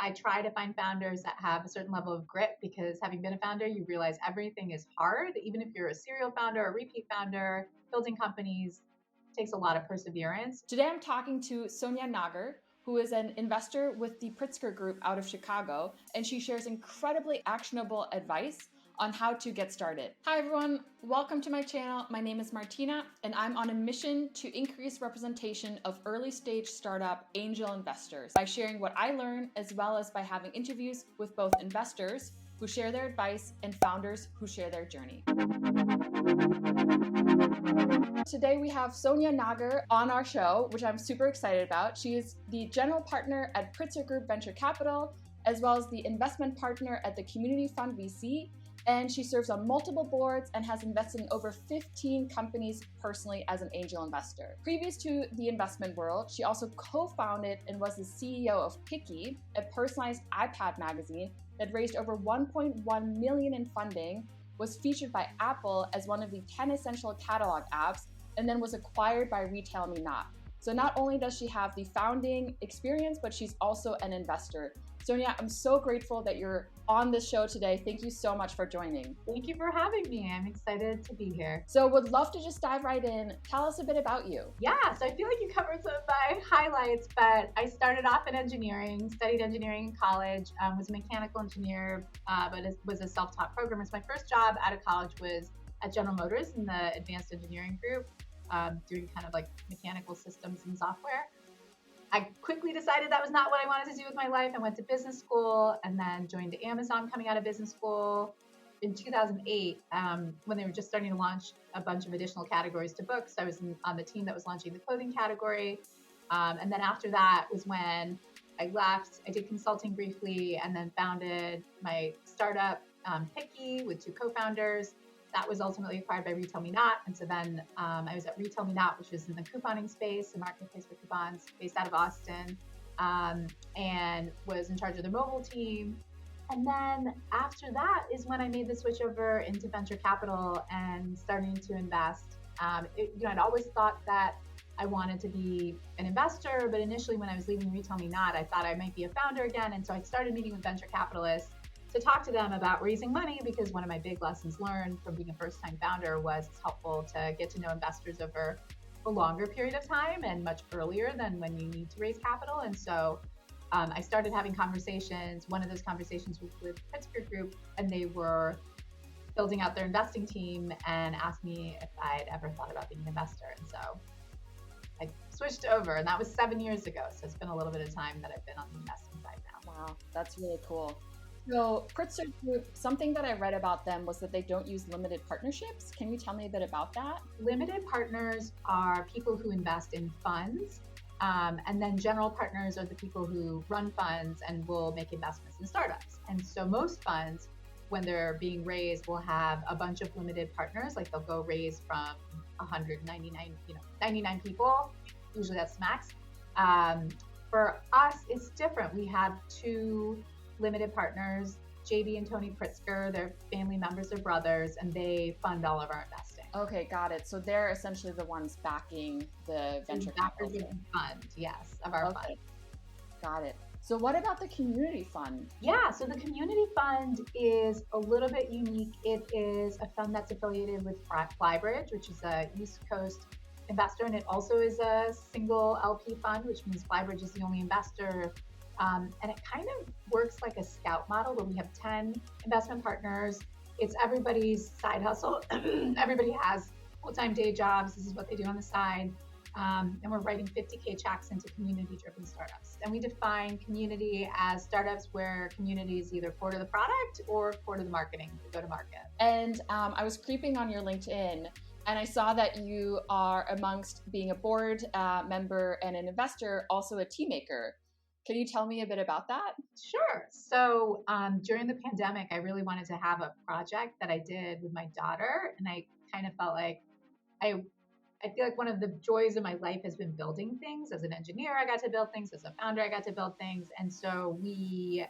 I try to find founders that have a certain level of grit, because having been a founder, you realize everything is hard. Even if you're a serial founder, a repeat founder, building companies takes a lot of perseverance. Today I'm talking to Sonia Nagar, who is an investor with the Pritzker Group out of Chicago, and she shares incredibly actionable advice on how to get started. Hi everyone, welcome to my channel. My name is Martina, and I'm on a mission to increase representation of early stage startup angel investors by sharing what I learn, as well as by having interviews with both investors who share their advice and founders who share their journey. Today we have Sonia Nagar on our show, which I'm super excited about. She is the general partner at Pritzker Group Venture Capital, as well as the investment partner at the Community Fund VC, and she serves on multiple boards and has invested in over 15 companies personally as an angel investor. Previous to the investment world, she also co-founded and was the CEO of Pickie, a personalized iPad magazine that raised over $1.1 million in funding, was featured by Apple as one of the 10 essential catalog apps, and then was acquired by RetailMeNot. So not only does she have the founding experience, but she's also an investor. Sonia, I'm so grateful that you're on this show today. Thank you so much for joining. Thank you for having me. I'm excited to be here. So would love to just dive right in. Tell us a bit about you. Yeah, so I feel like you covered some of my highlights, but I started off in engineering, studied engineering in college, was a mechanical engineer, but was a self-taught programmer. So my first job out of college was at General Motors in the advanced engineering group, doing kind of like mechanical systems and software. I quickly decided that was not what I wanted to do with my life. I went to business school and then joined Amazon coming out of business school in 2008, when they were just starting to launch a bunch of additional categories to books. I was on the team that was launching the clothing category. And then after that was when I left. I did consulting briefly and then founded my startup, Pickie, with two co-founders. That was ultimately acquired by RetailMeNot. And so then I was at RetailMeNot, which was in the couponing space, a marketplace for coupons based out of Austin, and was in charge of the mobile team. And then after that is when I made the switch over into venture capital and starting to invest. I'd always thought that I wanted to be an investor, but initially when I was leaving RetailMeNot, I thought I might be a founder again. And so I started meeting with venture capitalists to talk to them about raising money, because one of my big lessons learned from being a first-time founder was it's helpful to get to know investors over a longer period of time and much earlier than when you need to raise capital. And so I started having conversations. One of those conversations was with Pritzker Group, and they were building out their investing team and asked me if I'd ever thought about being an investor. And so I switched over, and that was 7 years ago. So it's been a little bit of time that I've been on the investing side now. Wow, that's really cool. So Pritzker Group, something that I read about them was that they don't use limited partnerships. Can you tell me a bit about that? Limited partners are people who invest in funds, and then general partners are the people who run funds and will make investments in startups. And so most funds, when they're being raised, will have a bunch of limited partners. Like they'll go raise from 99 people. Usually that's max. For us, it's different. We have two limited partners, JB and Tony Pritzker. They're family members, they're brothers, and they fund all of our investing. Okay, got it. So they're essentially the ones backing the venture capital fund, yes, of our fund. Got it. So what about the community fund? Yeah, so the community fund is a little bit unique. It is a fund that's affiliated with Flybridge, which is a East Coast investor, and it also is a single LP fund, which means Flybridge is the only investor. And it kind of works like a scout model where we have 10 investment partners. It's everybody's side hustle. Everybody has full-time day jobs. This is what they do on the side. And we're writing 50K checks into community-driven startups. And we define community as startups where community is either core to the product or core to the marketing, the go-to-market. And I was creeping on your LinkedIn, and I saw that you are, amongst being a board member and an investor, also a team maker. Can you tell me a bit about that? Sure. So during the pandemic, I really wanted to have a project that I did with my daughter. And I kind of felt like I feel like one of the joys of my life has been building things. As an engineer, I got to build things. As a founder, I got to build things. And so we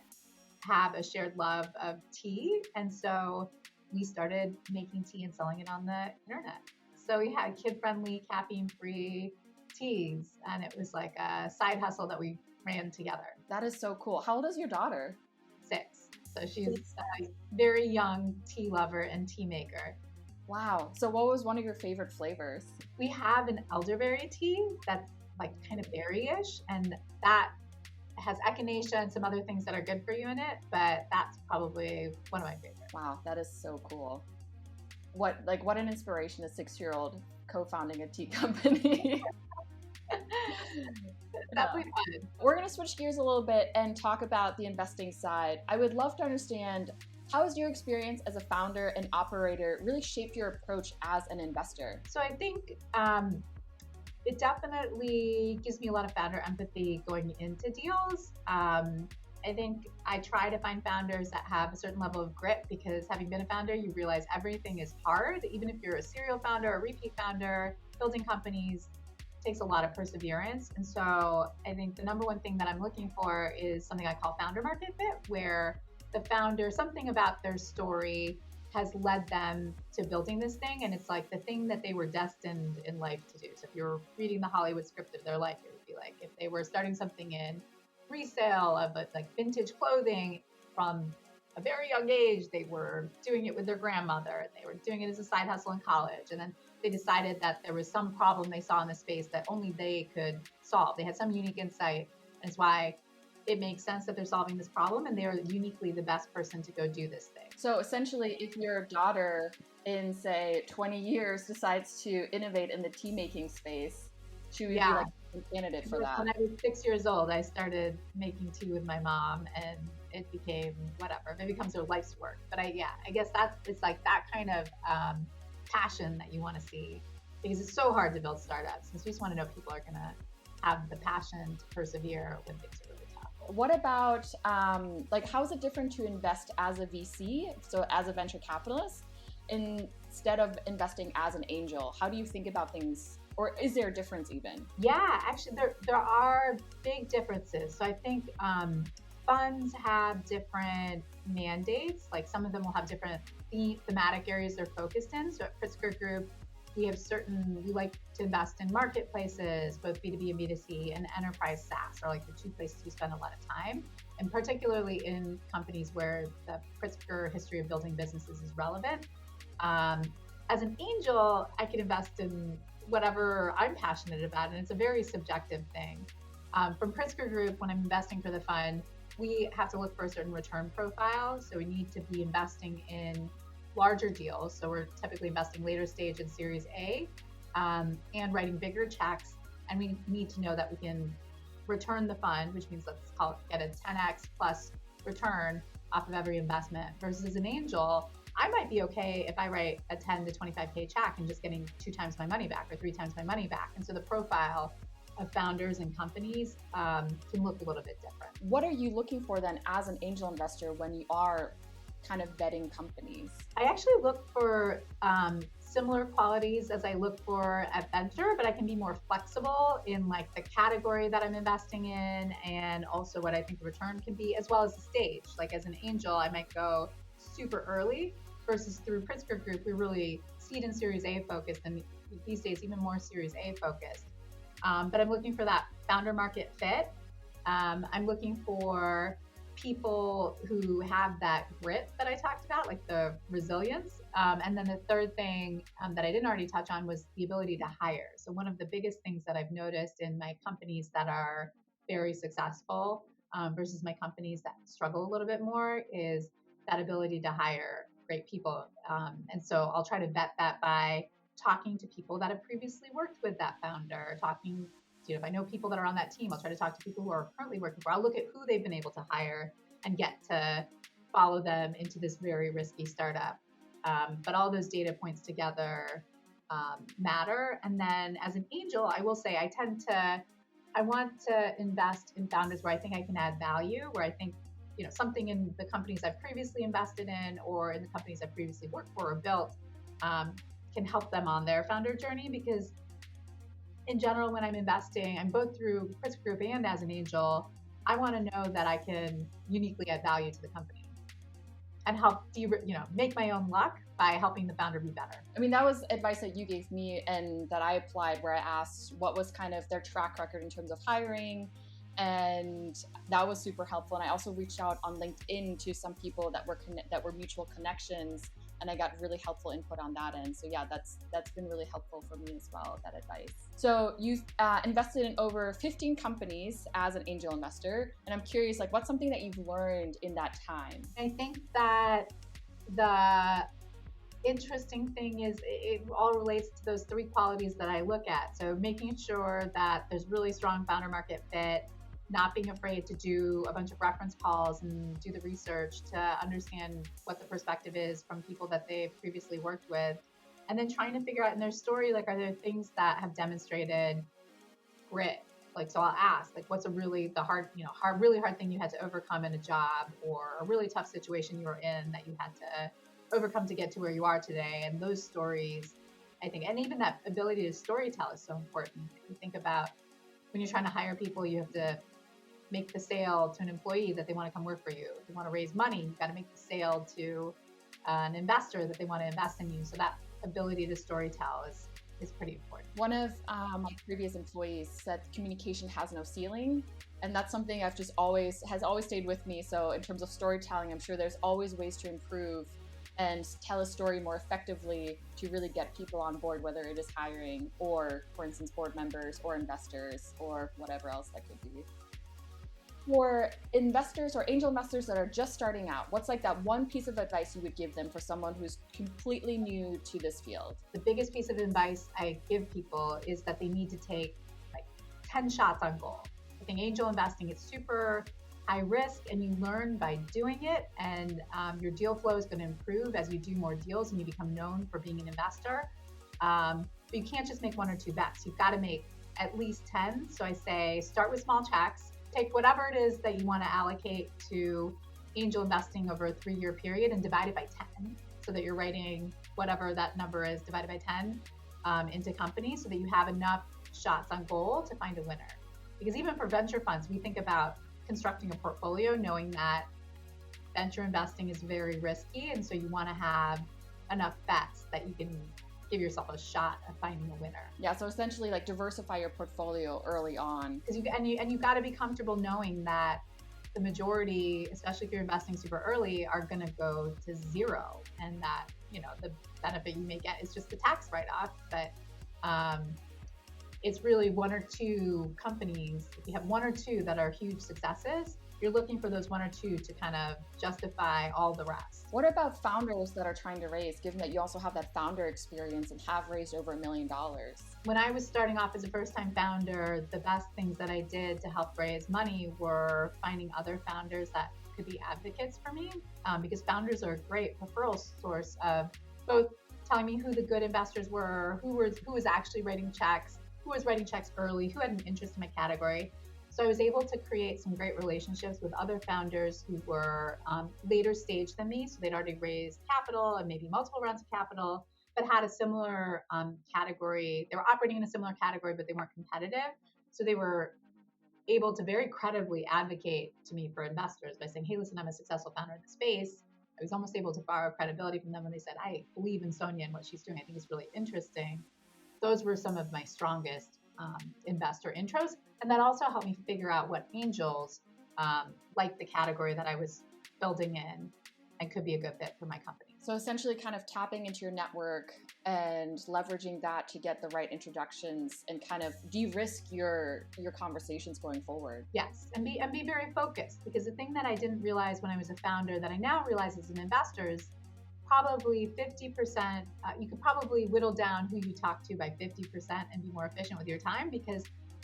have a shared love of tea. And so we started making tea and selling it on the internet. So we had kid-friendly, caffeine-free teas. And it was like a side hustle that we ran together. That is so cool. How old is your daughter? 6. So she's a very young tea lover and tea maker. Wow. So what was one of your favorite flavors? We have an elderberry tea that's like kind of berry-ish, and that has echinacea and some other things that are good for you in it, but that's probably one of my favorites. Wow, that is so cool. What an inspiration, a 6-year-old co-founding a tea company. Definitely fun. We're going to switch gears a little bit and talk about the investing side. I would love to understand, how has your experience as a founder and operator really shaped your approach as an investor? So I think it definitely gives me a lot of founder empathy going into deals. I think I try to find founders that have a certain level of grit, because having been a founder, you realize everything is hard. Even if you're a serial founder or repeat founder, building companies takes a lot of perseverance. And so I think the number one thing that I'm looking for is something I call founder market fit, where the founder, something about their story has led them to building this thing. And it's like the thing that they were destined in life to do. So if you're reading the Hollywood script of their life, it would be like if they were starting something in resale of like vintage clothing from a very young age, they were doing it with their grandmother. They were doing it as a side hustle in college. And then they decided that there was some problem they saw in the space that only they could solve. They had some unique insight. And it's why it makes sense that they're solving this problem, and they're uniquely the best person to go do this thing. So essentially, if your daughter in, say, 20 years decides to innovate in the tea making space, she would be like a candidate for that. When I was 6 years old, I started making tea with my mom, and it became whatever. It becomes her life's work. But I guess it's like that kind of passion that you want to see, because it's so hard to build startups. Because you just want to know people are going to have the passion to persevere when things are really tough. What about how is it different to invest as a VC, so as a venture capitalist, instead of investing as an angel? How do you think about things? Or is there a difference even? Yeah, actually, there are big differences. So I think funds have different mandates. Like some of them will have different thematic areas they're focused in. So at Pritzker Group, we like to invest in marketplaces, both B2B and B2C, and enterprise SaaS are like the two places we spend a lot of time. And particularly in companies where the Pritzker history of building businesses is relevant. As an angel, I can invest in whatever I'm passionate about, and it's a very subjective thing. From Pritzker Group, when I'm investing for the fund, we have to look for a certain return profile. So we need to be investing in larger deals. So we're typically investing later stage in Series A, and writing bigger checks. And we need to know that we can return the fund, which means get a 10x plus return off of every investment. Versus an angel, I might be okay if I write a 10 to 25K check and just getting 2 times my money back or 3 times my money back. And so the profile of founders and companies can look a little bit different. What are you looking for then as an angel investor when you are kind of vetting companies? I actually look for similar qualities as I look for at venture, but I can be more flexible in like the category that I'm investing in, and also what I think the return can be, as well as the stage. Like as an angel, I might go super early, versus through Pritzker Group, we really seed and Series A focused, and these days even more Series A focused. But I'm looking for that founder market fit. I'm looking for people who have that grit that I talked about, like the resilience. And then the third thing that I didn't already touch on was the ability to hire. So one of the biggest things that I've noticed in my companies that are very successful versus my companies that struggle a little bit more is that ability to hire great people. And so I'll try to vet that by talking to people that have previously worked with that founder, if I know people that are on that team, I'll try to talk to people who are currently working for. I'll look at who they've been able to hire and get to follow them into this very risky startup. But all those data points together matter. And then as an angel, I will say I want to invest in founders where I think I can add value, where I think something in the companies I've previously invested in or in the companies I've previously worked for or built can help them on their founder journey. Because in general, when I'm investing, I'm both through Pritzker Group and as an angel, I want to know that I can uniquely add value to the company and help make my own luck by helping the founder be better. I mean, that was advice that you gave me and that I applied, where I asked what was kind of their track record in terms of hiring and that was super helpful. And I also reached out on LinkedIn to some people that were mutual connections, and I got really helpful input on that end. So yeah, that's been really helpful for me as well, that advice. So you've invested in over 15 companies as an angel investor, and I'm curious, like, what's something that you've learned in that time? I think that the interesting thing is it all relates to those three qualities that I look at. So making sure that there's really strong founder market fit, not being afraid to do a bunch of reference calls and do the research to understand what the perspective is from people that they've previously worked with, and then trying to figure out in their story, like, are there things that have demonstrated grit? Like, so I'll ask, like, what's a really really hard thing you had to overcome in a job, or a really tough situation you were in that you had to overcome to get to where you are today. And those stories, I think, and even that ability to storytell is so important. If you think about when you're trying to hire people, you have to make the sale to an employee that they want to come work for you. If you want to raise money, you've got to make the sale to an investor that they want to invest in you. So that ability to storytell is pretty important. One of my previous employees said communication has no ceiling, and that's something has always stayed with me. So in terms of storytelling, I'm sure there's always ways to improve and tell a story more effectively to really get people on board, whether it is hiring or, for instance, board members or investors or whatever else that could be. For investors or angel investors that are just starting out, what's like that one piece of advice you would give them for someone who's completely new to this field? The biggest piece of advice I give people is that they need to take like 10 shots on goal. I think angel investing is super high risk, and you learn by doing it, and your deal flow is going to improve as you do more deals and you become known for being an investor. But you can't just make one or two bets. You've got to make at least 10. So I say start with small checks. Take whatever it is that you want to allocate to angel investing over a 3-year period and divide it by 10, so that you're writing whatever that number is divided by 10 into companies, so that you have enough shots on goal to find a winner. Because even for venture funds, we think about constructing a portfolio knowing that venture investing is very risky, and so you want to have enough bets that you can give yourself a shot at finding a winner. Yeah, so essentially like diversify your portfolio early on. Because you've got to be comfortable knowing that the majority, especially if you're investing super early, are going to go to zero, and that, you know, the benefit you may get is just the tax write-off. But it's really one or two companies. If you have one or two that are huge successes, you're looking for those one or two to kind of justify all the rest. What about founders that are trying to raise, given that you also have that founder experience and have raised over $1 million? When I was starting off as a first-time founder, the best things that I did to help raise money were finding other founders that could be advocates for me, because founders are a great referral source of both telling me who the good investors were, who was actually writing checks, who was writing checks early, who had an interest in my category. So I was able to create some great relationships with other founders who were later stage than me. So they'd already raised capital and maybe multiple rounds of capital, but had a similar category. They were operating in a similar category, but they weren't competitive. So they were able to very credibly advocate to me for investors by saying, hey, listen, I'm a successful founder in the space. I was almost able to borrow credibility from them when they said, I believe in Sonia and what she's doing. I think it's really interesting. Those were some of my strongest investor intros. And that also helped me figure out what angels, like the category that I was building in, and could be a good fit for my company. So essentially kind of tapping into your network and leveraging that to get the right introductions and kind of de-risk your conversations going forward. Yes, and be very focused, because the thing that I didn't realize when I was a founder that I now realize as an investor is probably 50%, you could probably whittle down who you talk to by 50% and be more efficient with your time, because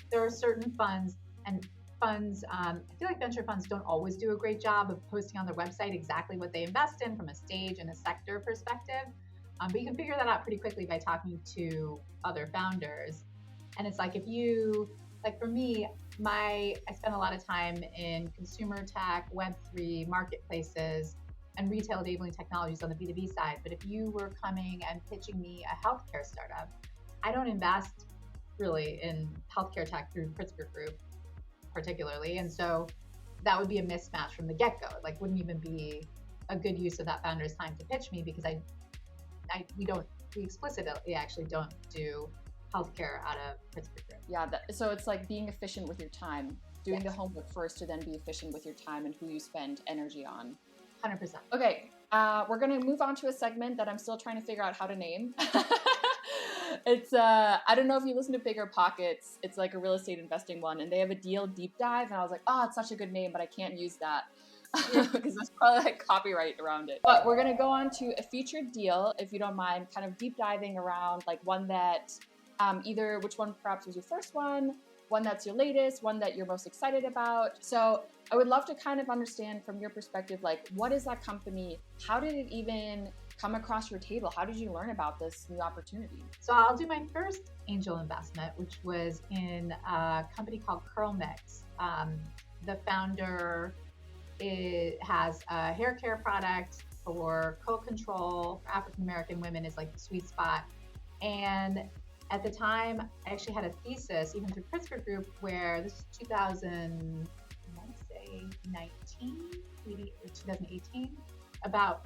there are certain funds, I feel like venture funds don't always do a great job of posting on their website exactly what they invest in from a stage and a sector perspective. But you can figure that out pretty quickly by talking to other founders. And it's like, for me, I spend a lot of time in consumer tech, Web3, marketplaces, and retail enabling technologies on the B2B side. But if you were coming and pitching me a healthcare startup, I don't invest really in healthcare tech through Pritzker Group particularly. And so that would be a mismatch from the get-go. It wouldn't even be a good use of that founder's time to pitch me, because we explicitly actually don't do healthcare out of Pritzker Group. Yeah, so it's like being efficient with your time. doing the homework first to then be efficient with your time and who you spend energy on. 100%. Okay, we're going to move on to a segment that I'm still trying to figure out how to name. It's, I don't know if you listen to Bigger Pockets. It's like a real estate investing one, and they have a deal deep dive, and I was like, oh, it's such a good name, but I can't use that because there's probably like copyright around it. But we're going to go on to a featured deal, if you don't mind, kind of deep diving around like one that either which one perhaps was your first one that's your latest, one that you're most excited about. So I would love to kind of understand from your perspective, like, what is that company? How did it even come across your table? How did you learn about this new opportunity? So I'll do my first angel investment, which was in a company called Curlmix. The founder has a hair care product for co-control for African-American women is like the sweet spot. And at the time, I actually had a thesis, even through Pritzker Group, where this is 2019, maybe 2018, about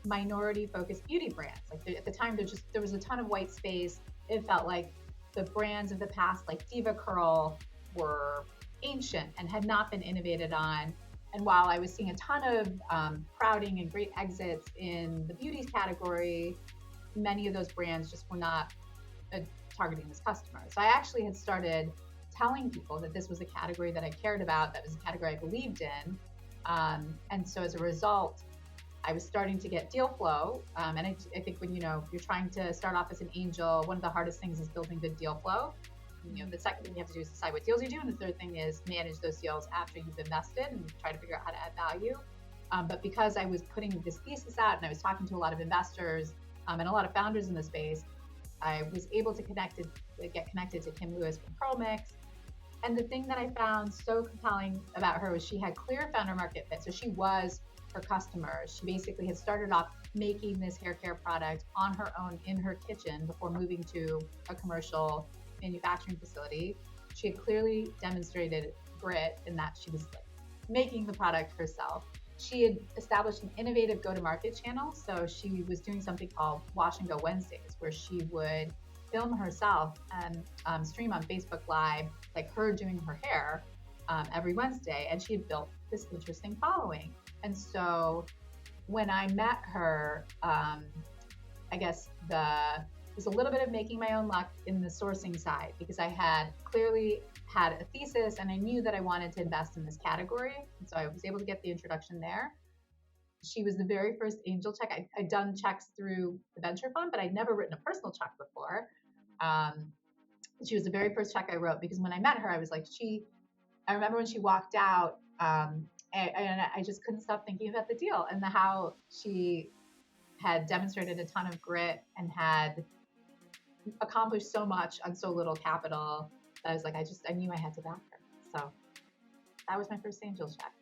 minority-focused beauty brands. Like at the time, there was a ton of white space. It felt like the brands of the past, like Diva Curl, were ancient and had not been innovated on. And while I was seeing a ton of crowding and great exits in the beauty category, many of those brands just were not targeting this customer. So I actually had started telling people that this was a category that I cared about, that was a category I believed in. And so as a result, I was starting to get deal flow. And I think when, you're trying to start off as an angel, one of the hardest things is building good deal flow. The second thing you have to do is decide what deals you do. And the third thing is manage those deals after you've invested and try to figure out how to add value. But because I was putting this thesis out and I was talking to a lot of investors and a lot of founders in the space, I was able to get connected to Kim Lewis from Curlmix. And the thing that I found so compelling about her was she had clear founder market fit. So she was her customers. She basically had started off making this hair care product on her own in her kitchen before moving to a commercial manufacturing facility. She had clearly demonstrated grit in that she was making the product herself. She had established an innovative go-to-market channel. So she was doing something called Wash and Go Wednesdays, where she would film herself and stream on Facebook Live, like her doing her hair every Wednesday. And she had built this interesting following. And so when I met her, I guess it was a little bit of making my own luck in the sourcing side, because I had clearly had a thesis and I knew that I wanted to invest in this category. And so I was able to get the introduction there. She was the very first angel check. I'd done checks through the venture fund, but I'd never written a personal check before. She was the very first check I wrote, because when I met her, I was like, I remember when she walked out, and I just couldn't stop thinking about the deal and how she had demonstrated a ton of grit and had accomplished so much on so little capital. I was like, I knew I had to back her. So that was my first angel check.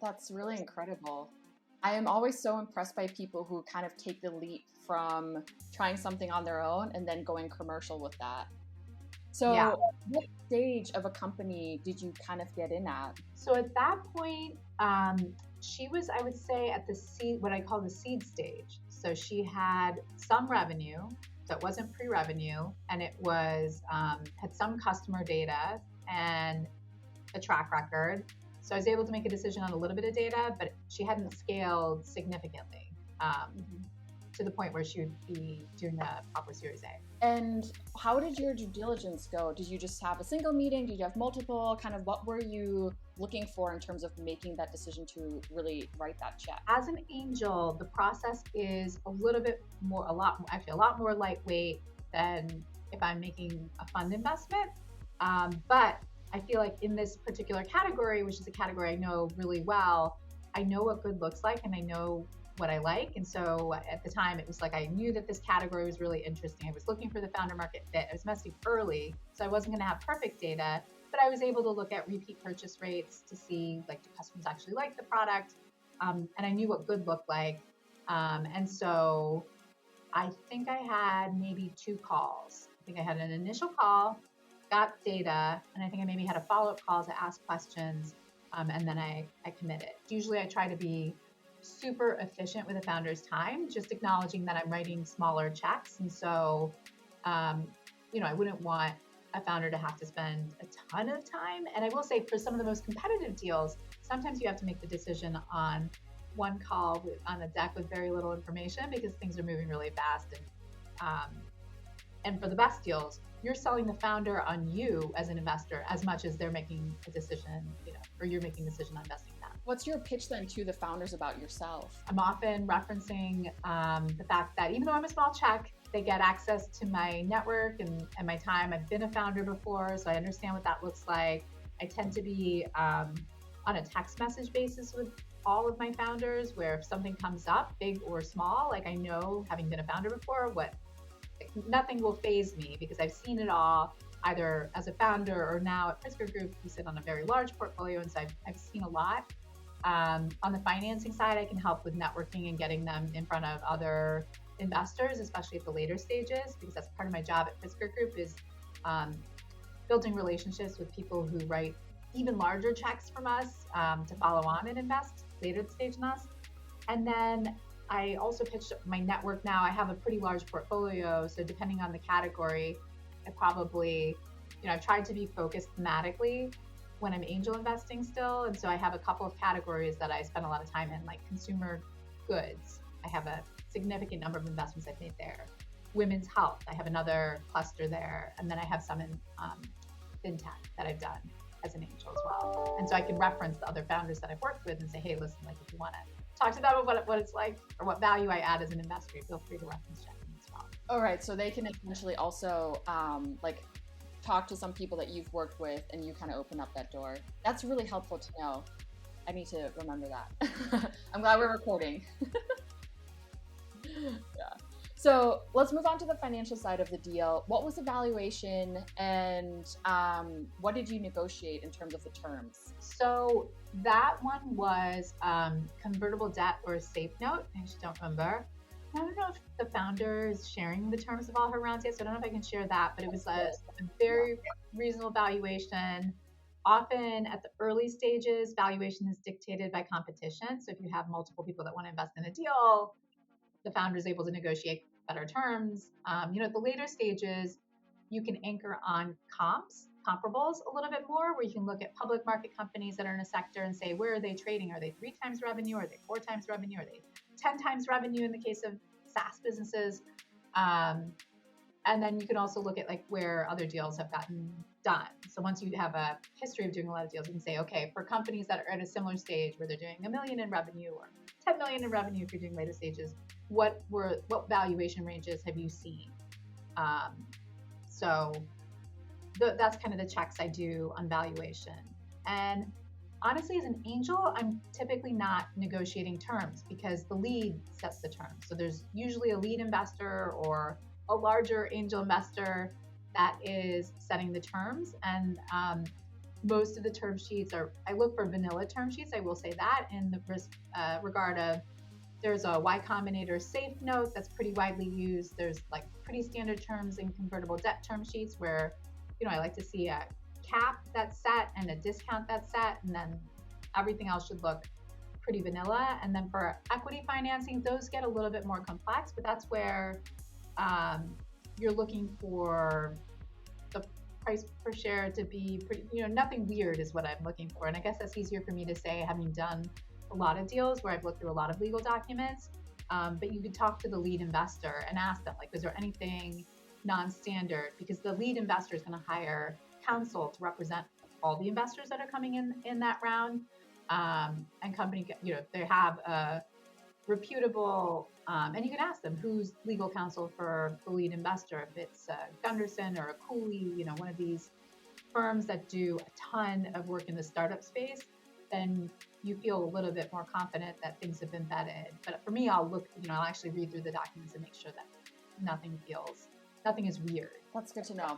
That's really incredible. I am always so impressed by people who kind of take the leap from trying something on their own and then going commercial with that. So what stage of a company did you kind of get in at? So at that point, she was, I would say, at the seed, what I call the seed stage. So she had some revenue. So it wasn't pre-revenue, and it was had some customer data and a track record. So I was able to make a decision on a little bit of data, but she hadn't scaled significantly to the point where she would be doing a proper Series A. And how did your due diligence go? Did you just have a single meeting? Did you have multiple? Kind of what were you looking for in terms of making that decision to really write that check? As an angel, the process is a lot more lightweight than if I'm making a fund investment. But I feel like in this particular category, which is a category I know really well, I know what good looks like and I know what I like. And so at the time, it was like I knew that this category was really interesting. I was looking for the founder market fit. I was investing early, so I wasn't going to have perfect data, but I was able to look at repeat purchase rates to see, like, do customers actually like the product? And I knew what good looked like. And so I think I had maybe 2 calls. I think I had an initial call, got data, and I think I maybe had a follow-up call to ask questions, and then I committed. Usually I try to be super efficient with a founder's time, just acknowledging that I'm writing smaller checks. And so, I wouldn't want a founder to have to spend a ton of time. And I will say for some of the most competitive deals, sometimes you have to make the decision on one call on a deck with very little information because things are moving really fast. And for the best deals, you're selling the founder on you as an investor as much as they're making a decision, or you're making a decision on investing in them. What's your pitch then to the founders about yourself? I'm often referencing the fact that even though I'm a small check, they get access to my network and my time. I've been a founder before, so I understand what that looks like. I tend to be on a text message basis with all of my founders, where if something comes up, big or small, like I know, having been a founder before, nothing will faze me because I've seen it all, either as a founder or now at Pritzker Group. We sit on a very large portfolio, and so I've seen a lot. On the financing side, I can help with networking and getting them in front of other investors, especially at the later stages, because that's part of my job at Pritzker Group is building relationships with people who write even larger checks from us to follow on and invest later stage in us. And then I also pitched my network now. I have a pretty large portfolio, so depending on the category, I probably, I've tried to be focused thematically when I'm angel investing still. And so I have a couple of categories that I spend a lot of time in, like consumer goods. I have a significant number of investments I've made there. Women's health, I have another cluster there. And then I have some in fintech that I've done as an angel as well. And so I can reference the other founders that I've worked with and say, hey, listen, like if you want to talk to them about what it's like or what value I add as an investor, feel free to reference check me as well. All right, so they can essentially also talk to some people that you've worked with and you kind of open up that door. That's really helpful to know. I need to remember that. I'm glad we're recording. Yeah. So let's move on to the financial side of the deal. What was the valuation and what did you negotiate in terms of the terms? So that one was convertible debt or a safe note. I just don't remember. I don't know if the founder is sharing the terms of all her rounds yet, so I don't know if I can share that, but it was a very reasonable valuation. Often at the early stages, valuation is dictated by competition. So if you have multiple people that want to invest in a deal, the founder is able to negotiate better terms. At the later stages, you can anchor on comparables a little bit more, where you can look at public market companies that are in a sector and say, where are they trading? Are they 3 times revenue? Are they 4 times revenue? Are they 10 times revenue in the case of SaaS businesses? And then you can also look at where other deals have gotten done. So once you have a history of doing a lot of deals, you can say, okay, for companies that are at a similar stage where they're doing $1 million in revenue or 10 million in revenue if you're doing later stages, what valuation ranges have you seen? So that's kind of the checks I do on valuation. And honestly, as an angel, I'm typically not negotiating terms because the lead sets the terms. So there's usually a lead investor or a larger angel investor that is setting the terms. And most of the term sheets I look for vanilla term sheets. I will say that in the regard of, there's a Y Combinator safe note that's pretty widely used. There's pretty standard terms in convertible debt term sheets where, I like to see a cap that's set and a discount that's set, and then everything else should look pretty vanilla. And then for equity financing, those get a little bit more complex, but that's where you're looking for the price per share to be pretty, nothing weird is what I'm looking for. And I guess that's easier for me to say, having done a lot of deals where I've looked through a lot of legal documents. But you could talk to the lead investor and ask them, is there anything non-standard? Because the lead investor is going to hire counsel to represent all the investors that are coming in that round. And company, they have a reputable, and you can ask them who's legal counsel for the lead investor. If it's Gunderson or a Cooley, one of these firms that do a ton of work in the startup space, then you feel a little bit more confident that things have been vetted. But for me, I'll look, I'll actually read through the documents and make sure that nothing is weird. That's good to know.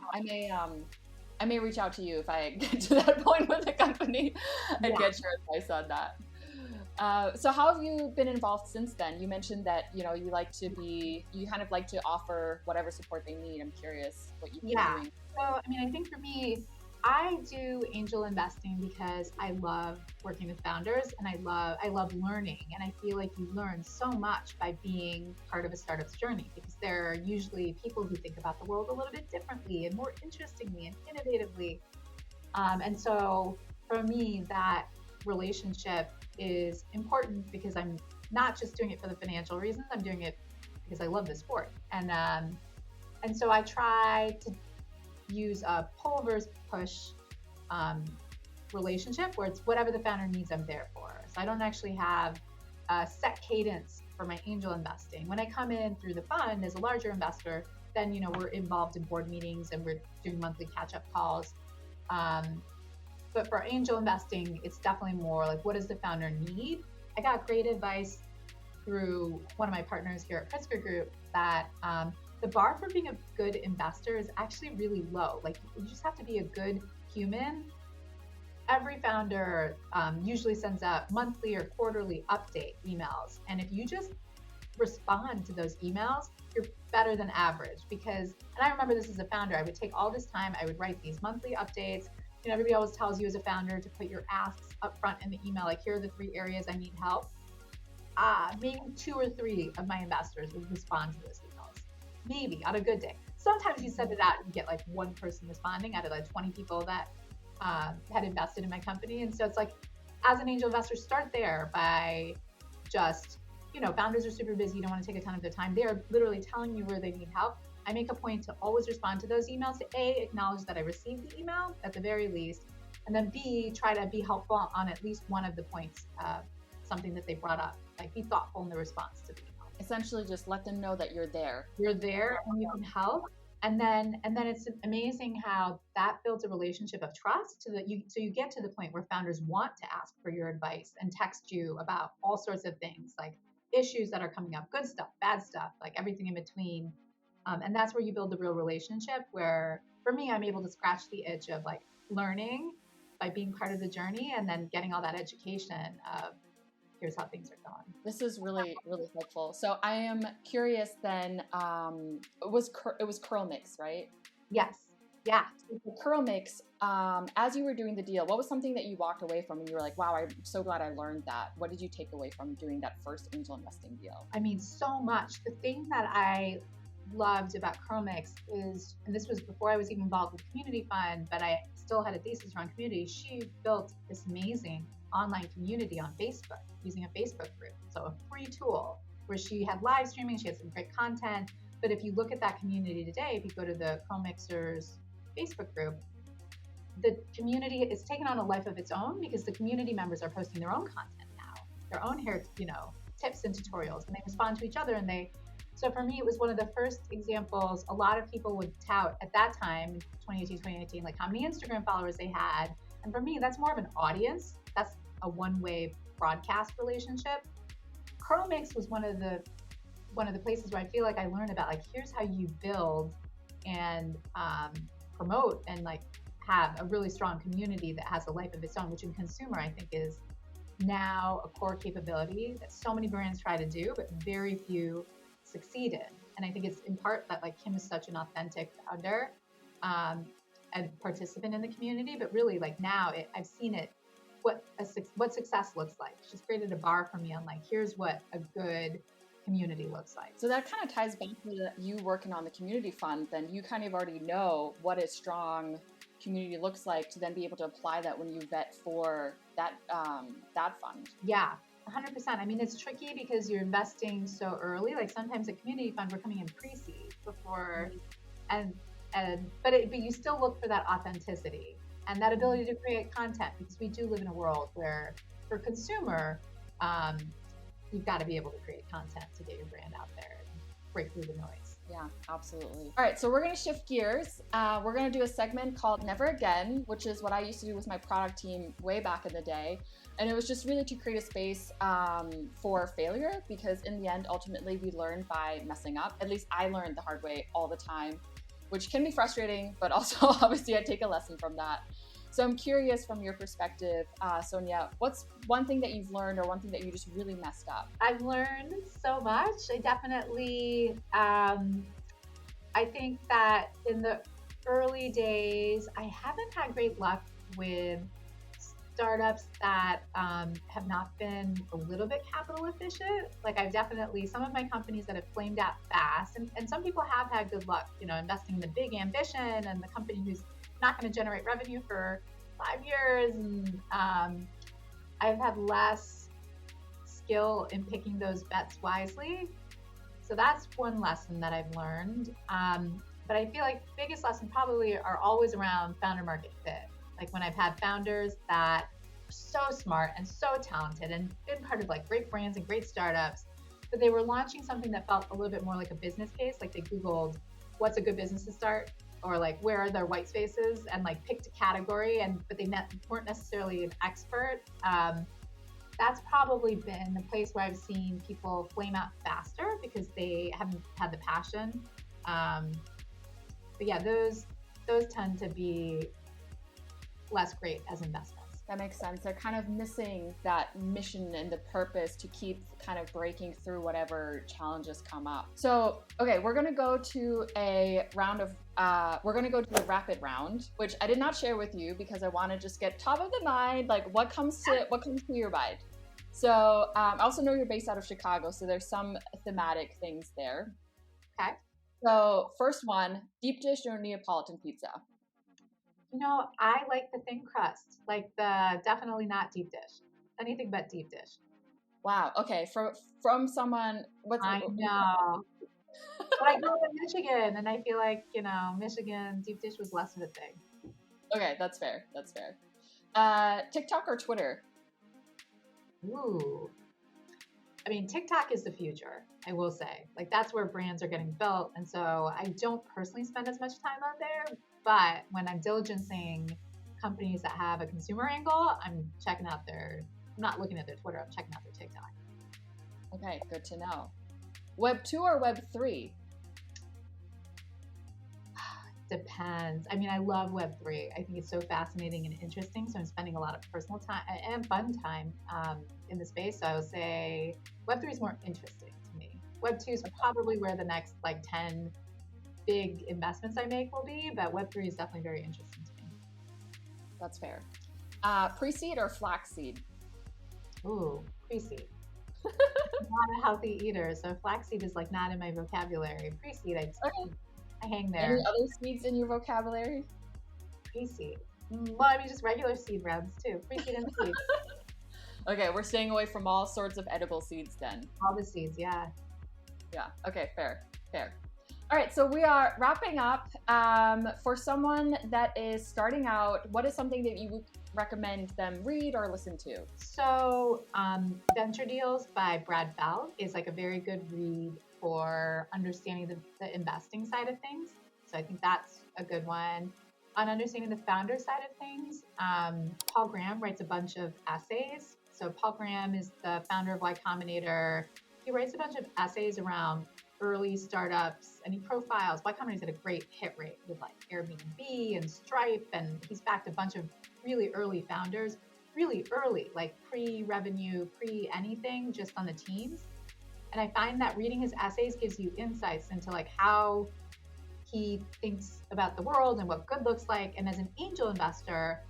I may reach out to you if I get to that point with the company and get your advice on that. So how have you been involved since then? You mentioned that, you kind of like to offer whatever support they need. I'm curious what you've been doing. So, I think for me, I do angel investing because I love working with founders and I love learning, and I feel like you learn so much by being part of a startup's journey, because they're usually people who think about the world a little bit differently and more interestingly and innovatively. And so for me, that relationship is important because I'm not just doing it for the financial reasons. I'm doing it because I love the sport, and so I try to use a pull versus push relationship where it's whatever the founder needs, I'm there for. So I don't actually have a set cadence for my angel investing. When I come in through the fund as a larger investor, then we're involved in board meetings and we're doing monthly catch-up calls. But for angel investing, it's definitely more like, what does the founder need? I got great advice through one of my partners here at Pritzker Group that the bar for being a good investor is actually really low. Like, you just have to be a good human. Every founder usually sends out monthly or quarterly update emails. And if you just respond to those emails, you're better than average. And I remember this as a founder, I would take all this time, I would write these monthly updates. Everybody always tells you as a founder to put your asks up front in the email, like, here are the 3 areas I need help. Maybe 2 or 3 of my investors would respond to those emails. Maybe on a good day. Sometimes you send it out and you get like 1 person responding out of like 20 people that had invested in my company. And so it's like, as an angel investor, start there by just, founders are super busy. You don't want to take a ton of their time. They are literally telling you where they need help. I make a point to always respond to those emails, to A, acknowledge that I received the email at the very least, and then B, try to be helpful on at least one of the points, something that they brought up. Like, be thoughtful in the response to the email. Essentially, just let them know that you're there. You're there and you can help. And then it's amazing how that builds a relationship of trust so you get to the point where founders want to ask for your advice and text you about all sorts of things, like issues that are coming up, good stuff, bad stuff, like everything in between. And that's where you build the real relationship, where for me, I'm able to scratch the itch of like learning by being part of the journey and then getting all that education of, here's how things are going. This is really, really helpful. So I am curious then, it was Curlmix, right? Yes. Yeah. So Curlmix, as you were doing the deal, what was something that you walked away from and you were like, wow, I'm so glad I learned that. What did you take away from doing that first angel investing deal? I mean, so much. The thing that I loved about Curlmix is, and this was before I was even involved with Community Fund, but I still had a thesis around community. She built this amazing online community on Facebook using a Facebook group. So a free tool where she had live streaming, she had some great content. But if you look at that community today, if you go to the Curlmixers Facebook group, the community is taken on a life of its own because the community members are posting their own content now, their own hair, tips and tutorials, and they respond to each other. So for me, it was one of the first examples. A lot of people would tout at that time, 2018, like how many Instagram followers they had. And for me, that's more of an audience. That's a one-way broadcast relationship. Curlmix was one of the places where I feel like I learned about, like, here's how you build and promote and like have a really strong community that has a life of its own, which in consumer I think is now a core capability that so many brands try to do, but very few succeed in. And I think it's in part that like Kim is such an authentic founder and participant in the community, but really like now I've seen it, what success looks like. She's created a bar for me on like, here's what a good community looks like. So that kind of ties back to you working on the community fund. Then you kind of already know what a strong community looks like to then be able to apply that when you vet for that fund. Yeah. 100%. I mean, it's tricky because you're investing so early. Like sometimes a community fund, we're coming in pre-seed before, but you still look for that authenticity and that ability to create content, because we do live in a world where, for consumer, you've got to be able to create content to get your brand out there and break through the noise. Yeah, absolutely. All right, so we're going to shift gears. We're going to do a segment called Never Again, which is what I used to do with my product team way back in the day. And it was just really to create a space for failure, because in the end, ultimately, we learn by messing up. At least I learned the hard way all the time, which can be frustrating, but also obviously I take a lesson from that. So I'm curious from your perspective, Sonia, what's one thing that you've learned or one thing that you just really messed up? I've learned so much. I definitely, I think that in the early days, I haven't had great luck with startups that have not been a little bit capital efficient. Like I've definitely, some of my companies that have flamed out fast, and some people have had good luck, investing in the big ambition and the company who's not going to generate revenue for 5 years. And I've had less skill in picking those bets wisely. So that's one lesson that I've learned. But I feel like the biggest lesson probably are always around founder market fit. Like when I've had founders that are so smart and so talented and been part of like great brands and great startups, but they were launching something that felt a little bit more like a business case. Like they Googled, what's a good business to start? Or like, where are their white spaces? And like picked a category, but they weren't necessarily an expert. That's probably been the place where I've seen people flame out faster because they haven't had the passion. But yeah, those tend to be less great as investments. That makes sense. They're kind of missing that mission and the purpose to keep kind of breaking through whatever challenges come up. So, okay, we're going to go to a round of, we're going to go to the rapid round, which I did not share with you because I want to just get top of the mind, like what comes to your mind. So I also know you're based out of Chicago, so there's some thematic things there. Okay. So first one, deep dish or Neapolitan pizza? I like the thin crust, like the definitely not deep dish. Anything but deep dish. Wow. Okay. From someone, I know. But I grew up in Michigan, and I feel like Michigan deep dish was less of a thing. Okay, that's fair. That's fair. TikTok or Twitter? Ooh. I mean, TikTok is the future, I will say. Like, that's where brands are getting built. And so I don't personally spend as much time out there. But when I'm diligencing companies that have a consumer angle, I'm not looking at their Twitter, I'm checking out their TikTok. Okay, good to know. Web 2 or Web 3? Depends. I mean, I love Web3. I think it's so fascinating and interesting. So I'm spending a lot of personal time and fun time in the space. So I would say Web3 is more interesting to me. Web2 is probably where the next 10 big investments I make will be, but Web3 is definitely very interesting to me. That's fair. Pre-seed or flaxseed? Ooh, pre-seed. I'm not a healthy eater, so flaxseed is not in my vocabulary. Pre-seed, I hang there. Any other seeds in your vocabulary? Pre-seed. Well, I mean, just regular seed rounds too. Pre-seed and seed. Okay, we're staying away from all sorts of edible seeds then. All the seeds, yeah. Yeah, okay, fair. All right, so we are wrapping up. For someone that is starting out, what is something that you would recommend them read or listen to? So, Venture Deals by Brad Feld is a very good read for understanding the investing side of things. So I think that's a good one. On understanding the founder side of things, Paul Graham writes a bunch of essays. So Paul Graham is the founder of Y Combinator. He writes a bunch of essays around early startups, and he profiles. Y Combinator's had a great hit rate with Airbnb and Stripe, and he's backed a bunch of really early founders, really early, pre-revenue, pre-anything, just on the teams. And I find that reading his essays gives you insights into how he thinks about the world and what good looks like. And as an angel investor,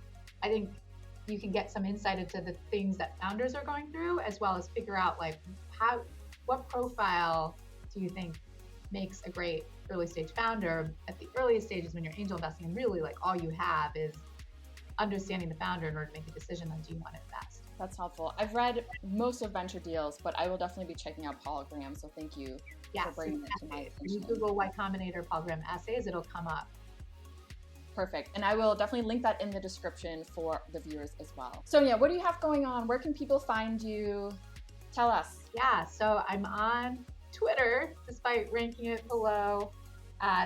I think you can get some insight into the things that founders are going through, as well as figure out what profile do you think makes a great early stage founder at the earliest stages when you're angel investing, and really all you have is understanding the founder in order to make a decision on do you want to invest. That's helpful. I've read most of Venture Deals, but I will definitely be checking out Paul Graham. So thank you for bringing that to my attention. When you Google Y Combinator Paul Graham essays, it'll come up. Perfect. And I will definitely link that in the description for the viewers as well. Sonia, what do you have going on? Where can people find you? Tell us. Yeah, so I'm on Twitter, despite ranking it below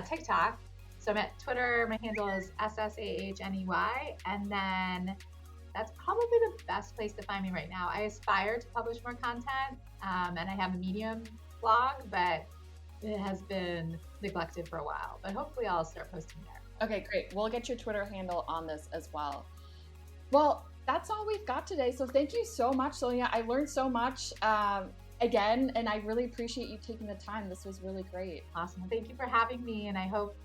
TikTok. So I'm at Twitter. My handle is SSAHNEY. And then that's probably the best place to find me right now. I aspire to publish more content, and I have a Medium blog, but it has been neglected for a while. But hopefully I'll start posting there. Okay, great. We'll get your Twitter handle on this as well. Well, that's all we've got today. So thank you so much, Sonia. I learned so much again, and I really appreciate you taking the time. This was really great. Awesome. Thank you for having me, and I hope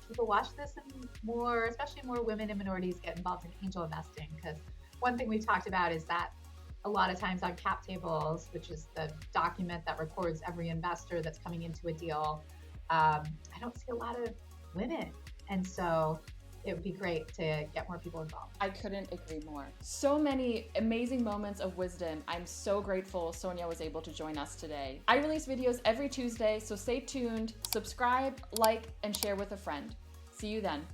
people watch this and more, especially more women and minorities get involved in angel investing. Because one thing we talked about is that a lot of times on cap tables, which is the document that records every investor that's coming into a deal, I don't see a lot of women. And so it would be great to get more people involved. I couldn't agree more. So many amazing moments of wisdom. I'm so grateful Sonia was able to join us today. I release videos every Tuesday, so stay tuned, subscribe, like, and share with a friend. See you then.